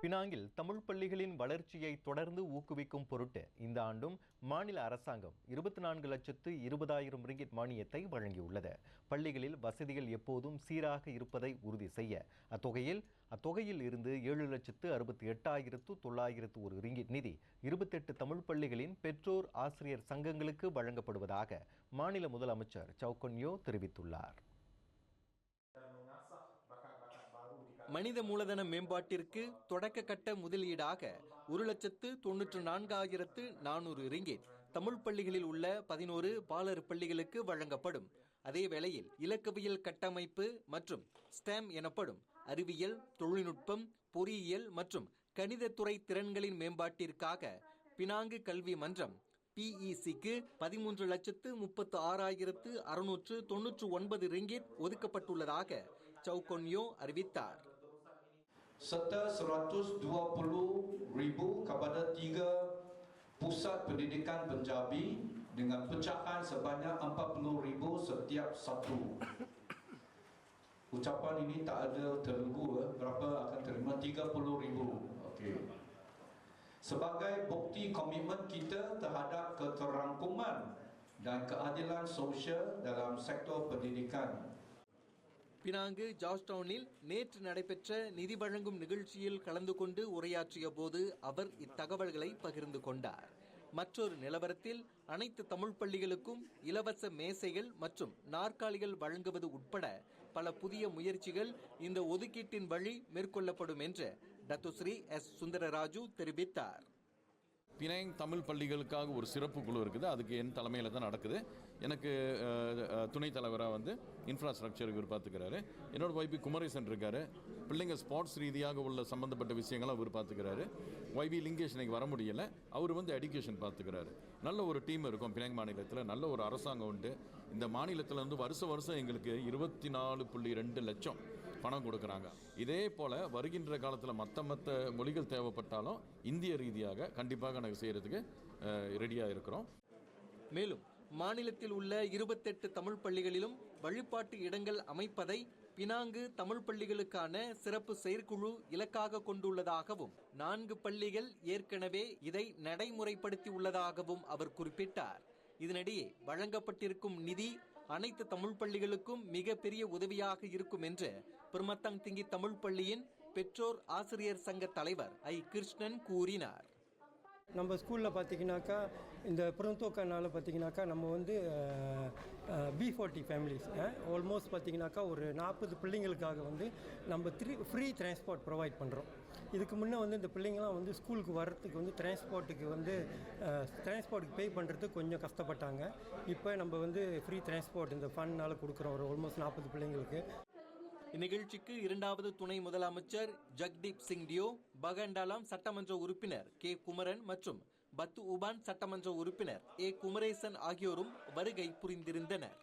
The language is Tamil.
பினாங்கில் தமிழ் பள்ளிகளின் வளர்ச்சியை தொடர்ந்து ஊக்குவிக்கும் பொருட்டு இந்த ஆண்டும் மாநில அரசாங்கம் 24,20,000 ரிங்கிட் மானியத்தை வழங்கியுள்ளது. பள்ளிகளில் வசதிகள் எப்போதும் சீராக இருப்பதை உறுதி செய்ய அத்தொகையில் இருந்து 7,68,901 ரிங்கிட் நிதி 28 தமிழ் பள்ளிகளின் பெற்றோர் ஆசிரியர் சங்கங்களுக்கு வழங்கப்படுவதாக மாநில முதலமைச்சர் சவுகன்யோ தெரிவித்துள்ளார். மனித மூலதன மேம்பாட்டிற்கு தொடக்க கட்ட முதலீடாக 1,94,400 ரிங்கிட் தமிழ் பள்ளிகளில் உள்ள 11 பாலர் பள்ளிகளுக்கு வழங்கப்படும். அதே வேளையில் இலக்கவியல் கட்டமைப்பு மற்றும் ஸ்டெம் எனப்படும் அறிவியல், தொழில்நுட்பம், பொறியியல் மற்றும் கணிதத்துறை திறன்களின் மேம்பாட்டிற்காக பினாங்கு கல்வி மன்றம் PECக்கு 13,36,699 ரிங்கிட் ஒதுக்கப்பட்டுள்ளதாக சவுகன்யோ அறிவித்தார். Serta 120,000 kepada 3 pusat pendidikan penjabi dengan pecahan sebanyak 40,000 setiap satu. Ucapan ini tak ada terlembu, berapa akan terima 30,000. Okey. Sebagai bukti komitmen kita terhadap keterangkuman dan keadilan sosial dalam sektor pendidikan. Penang ஜார்ஜ்டவுனில் நேற்று நடைபெற்ற நிதி வழங்கும் நிகழ்ச்சியில் கலந்து கொண்டு உரையாற்றிய போது அவர் இத்தகவல்களை பகிர்ந்து கொண்டார். மற்றொரு நிலவரத்தில் அனைத்து தமிழ் பள்ளிகளுக்கும் இலவச மேசைகள் மற்றும் நாற்காலிகள் வழங்குவது உட்பட பல புதிய முயற்சிகள் இந்த ஒதுக்கீட்டின் வழி மேற்கொள்ளப்படும் என்று டத்துஸ்ரீ S. சுந்தரராஜு தெரிவித்தார். பினாங் தமிழ் பள்ளிகளுக்காக ஒரு சிறப்பு குழு இருக்குது. அதுக்கு என் தலைமையில் தான் நடக்குது. எனக்கு துணைத் தலைவராக இன்ஃப்ராஸ்ட்ரக்சர் இவர் பார்த்துக்கிறாரு. என்னோட YB குமரேசன் இருக்காரு. பிள்ளைங்க ஸ்போர்ட்ஸ் ரீதியாக உள்ள சம்மந்தப்பட்ட விஷயங்களை அவர் பார்த்துக்கிறாரு. YB லிங்கேஷ் இன்னைக்கு வர முடியலை. அவர் எஜுகேஷன் பார்த்துக்கிறாரு. நல்ல ஒரு டீம் இருக்கும் பினாங் மாநிலத்தில். நல்ல ஒரு அரசாங்கம் உண்டு. இந்த மாநிலத்தில் வருஷம் எங்களுக்கு 24.2 லட்சம் பணம் கொடுக்குறாங்க. இதே போல் வருகின்ற காலத்தில் மற்ற மொழிகள் தேவைப்பட்டாலும் இந்திய ரீதியாக கண்டிப்பாக நாங்கள் செய்கிறதுக்கு ரெடியாக இருக்கிறோம். மேலும் மாநிலத்தில் உள்ள 28 தமிழ் பள்ளிகளிலும் வழிபாட்டு இடங்கள் அமைப்பதை பினாங்கு தமிழ் பள்ளிகளுக்கான சிறப்பு செயற்குழு இலக்காக கொண்டுள்ளதாகவும் 4 பள்ளிகள் ஏற்கனவே இதை நடைமுறைப்படுத்தி உள்ளதாகவும் அவர் குறிப்பிட்டார். இதனிடையே வழங்கப்பட்டிருக்கும் நிதி அனைத்து தமிழ் பள்ளிகளுக்கும் மிக பெரிய உதவியாக இருக்கும் என்று பெருமத்தங் திங்கி தமிழ் பள்ளியின் பெற்றோர் ஆசிரியர் சங்க தலைவர் ஐ. கிருஷ்ணன் கூறினார். நம்ம ஸ்கூலில் பார்த்தீங்கன்னாக்கா இந்த புறந்தோக்கனால பார்த்தீங்கன்னாக்கா நம்ம B40 ஃபேமிலிஸ் ஆல்மோஸ்ட் பார்த்தீங்கன்னாக்கா ஒரு 40 பிள்ளைங்களுக்காக நம்ம ஃப்ரீ டிரான்ஸ்போர்ட் ப்ரொவைட் பண்ணுறோம். இதுக்கு முன்னே இந்த பிள்ளைங்களாம் ஸ்கூலுக்கு வர்றதுக்கு டிரான்ஸ்போர்ட்டுக்கு பே பண்ணுறதுக்கு கொஞ்சம் கஷ்டப்பட்டாங்க. இப்போ நம்ம ஃப்ரீ டிரான்ஸ்போர்ட் இந்த ஃபண்ட்னால கொடுக்குறோம் ஒரு ஆல்மோஸ்ட் 40 பிள்ளைங்களுக்கு. இந்நிகழ்ச்சிக்கு 2வது துணை முதலமைச்சர் ஜக்தீப் சிங் டியோ, பகண்டாலாம் சட்டமன்ற உறுப்பினர் K. குமரன் மற்றும் பத்து உபான் சட்டமன்ற உறுப்பினர் A. குமரேசன் ஆகியோரும் வருகை புரிந்திருந்தனர்.